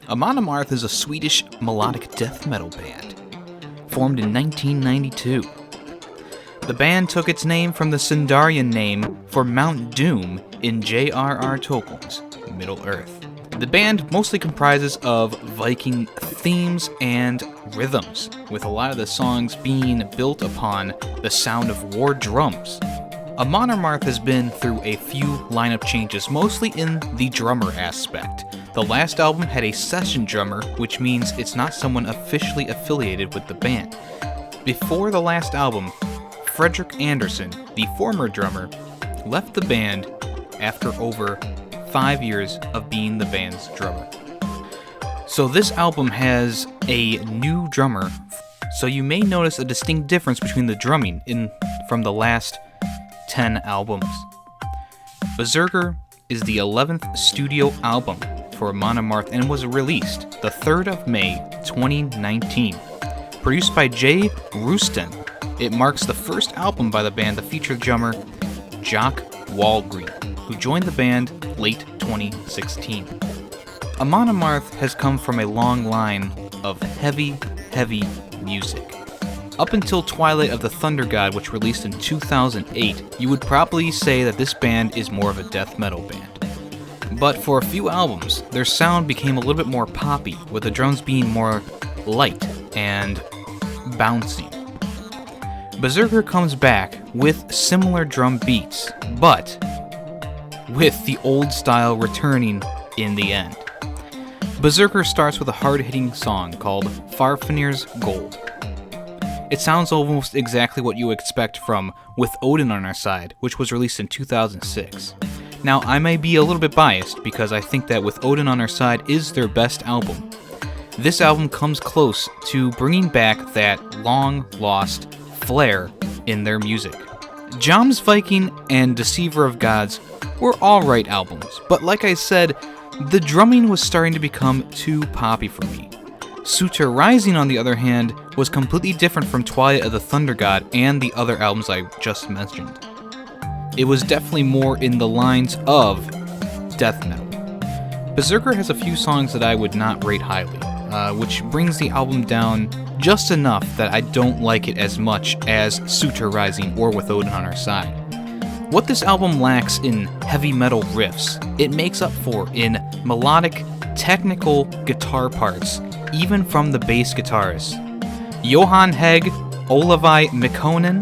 Amon Amarth is a Swedish melodic death metal band, formed in 1992. The band took its name from the Sindarian name for Mount Doom in J.R.R. Tolkien's Middle-earth. The band mostly comprises of Viking themes and rhythms, with a lot of the songs being built upon the sound of war drums. Amon Amarth has been through a few lineup changes, mostly in the drummer aspect. The last album had a session drummer, which means it's not someone officially affiliated with the band. Before the last album, Fredrik Andersson, the former drummer, left the band after over 5 years of being the band's drummer. So this album has a new drummer, so you may notice a distinct difference between the drumming from the last 10 albums. Berserker is the 11th studio album for Amon Amarth and was released the 3rd of May 2019. Produced by Jay Rooston, it marks the first album by the band to feature drummer Jock Walgreen, who joined the band late 2016. Amon Amarth has come from a long line of heavy music. Up until Twilight of the Thunder God, which released in 2008, you would probably say that this band is more of a death metal band. But for a few albums, their sound became a little bit more poppy, with the drums being more light and bouncy. Berserker comes back with similar drum beats, but with the old style returning in the end. Berserker starts with a hard-hitting song called Fafner's Gold. It sounds almost exactly what you expect from With Odin on Our Side, which was released in 2006. Now, I may be a little bit biased because I think that With Odin on Our Side is their best album. This album comes close to bringing back that long-lost flair in their music. Jom's Viking and Deceiver of Gods were alright albums, but like I said, the drumming was starting to become too poppy for me. Sutra Rising, on the other hand, was completely different from Twilight of the Thunder God and the other albums I just mentioned. It was definitely more in the lines of death metal. Berserker has a few songs that I would not rate highly, which brings the album down just enough that I don't like it as much as Sutra Rising or With Odin on Our Side. What this album lacks in heavy metal riffs, it makes up for in melodic, technical guitar parts, even from the bass guitarists. Johan Hegg, Olavi Mikkonen,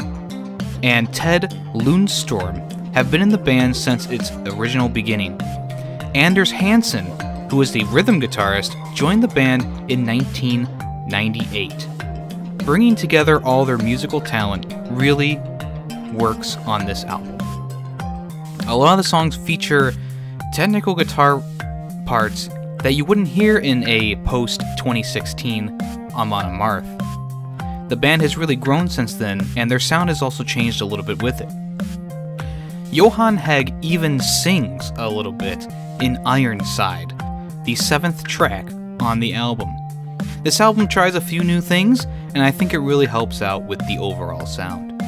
and Ted Lundstrom have been in the band since its original beginning. Anders Hansen, who is the rhythm guitarist, joined the band in 1998. Bringing together all their musical talent really works on this album. A lot of the songs feature technical guitar parts that you wouldn't hear in a post-2016 Amon Amarth. The band has really grown since then, and their sound has also changed a little bit with it. Johan Hegg even sings a little bit in Ironside, the 7th track on the album. This album tries a few new things, and I think it really helps out with the overall sound.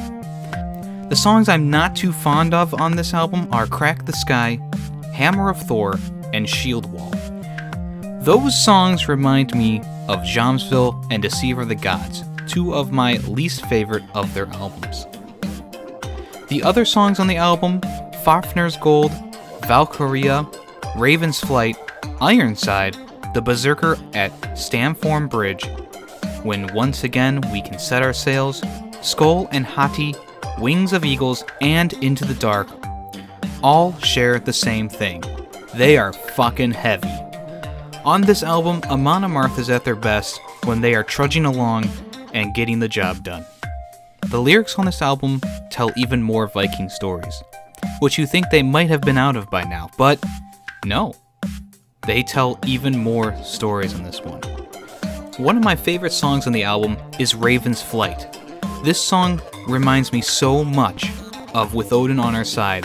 The songs I'm not too fond of on this album are Crack the Sky, Hammer of Thor, and Shield Wall. Those songs remind me of Jomsville and Deceiver of the Gods, two of my least favorite of their albums. The other songs on the album, Fafner's Gold, Valkyria, Raven's Flight, Ironside, The Berserker at Stamford Bridge, When Once Again We Can Set Our Sails, Skoll and Hati, Wings of Eagles, and Into the Dark, all share the same thing. They are fucking heavy. On this album, Amon Amarth is at their best when they are trudging along and getting the job done. The lyrics on this album tell even more Viking stories, which you think they might have been out of by now, but no. They tell even more stories on this one. One of my favorite songs on the album is Raven's Flight. This song reminds me so much of With Odin on Our Side.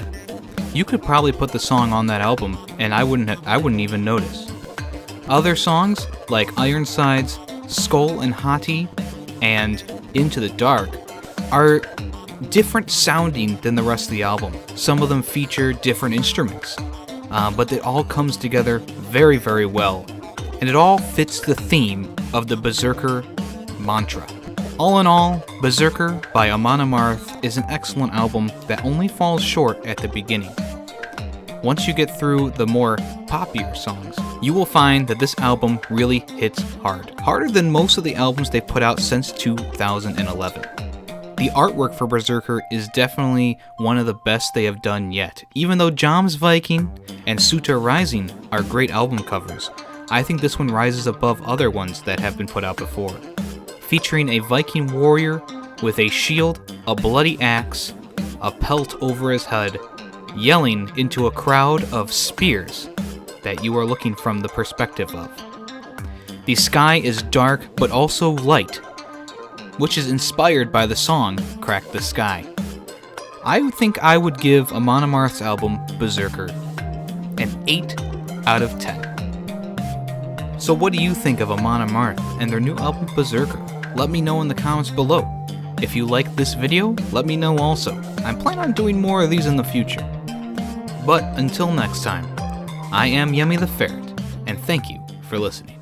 You could probably put the song on that album and I wouldn't even notice. Other songs like Ironside's Skoll and Hati and Into the Dark are different sounding than the rest of the album. Some of them feature different instruments, but it all comes together very, very well and it all fits the theme of the Berserker mantra. All in all, Berserker by Amon Amarth is an excellent album that only falls short at the beginning. Once you get through the more poppier songs, you will find that this album really hits hard. Harder than most of the albums they've put out since 2011. The artwork for Berserker is definitely one of the best they have done yet. Even though Jom's Viking and Suta Rising are great album covers, I think this one rises above other ones that have been put out before. Featuring a Viking warrior with a shield, a bloody axe, a pelt over his head, yelling into a crowd of spears that you are looking from the perspective of. The sky is dark but also light, which is inspired by the song Crack the Sky. I think I would give Amon Amarth's album Berserker an 8 out of 10. So what do you think of Amon Amarth and their new album Berserker? Let me know in the comments below. If you liked this video, let me know also. I'm planning on doing more of these in the future. But until next time, I am YemmytheFerret, and thank you for listening.